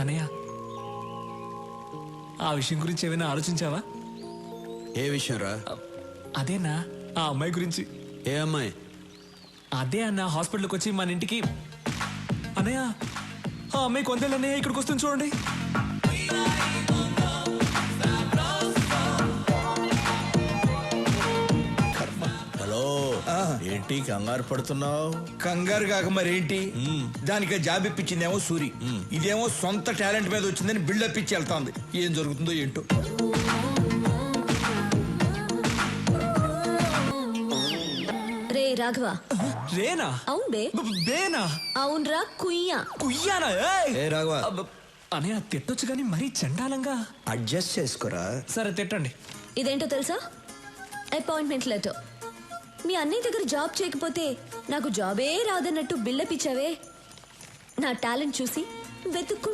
అనయ్య, ఆ విషయం గురించి ఏమైనా ఆలోచించావా? ఏ విషయం రా? అదేనా, ఆ అమ్మాయి గురించి. ఏ అమ్మాయి? అదే అన్న, హాస్పిటల్కి వచ్చి మన ఇంటికి. అనయ్య, ఆ అమ్మాయి కొందేళ్ళు అన్నయ్య ఇక్కడికి వస్తుంది చూడండి. హలో, ఏంటి కంగారు పడుతున్నావు? కంగారు కాక మరేంటి, దానికి జాబ్ ఇప్పించిందేమో సూరి, ఇదేమో సొంత టాలెంట్ మీద వచ్చిందని బిల్డప్ ఇచ్చి వెళ్తాంది. ఏం జరుగుతుందో ఏంటో. రే రాఘవ. రేనా? అవును బే. బేనా? అవునరా కుయ్యా. కుయ్యానా? ఏ రాఘవ, అనయ్య తిట్టొచ్చు కానీ మరీ చండాలంగా. అడ్జస్ట్ చేసుకోరా. సరే తిట్టండి. ఇదేంటో తెలుసా? Appointment letter. మీ అన్నయ్య దగ్గర జాబ్ చేయకపోతే నాకు జాబే రాదన్నట్టు బిల్డప్ ఇచ్చావే. నా టాలెంట్ చూసి వెతుక్కు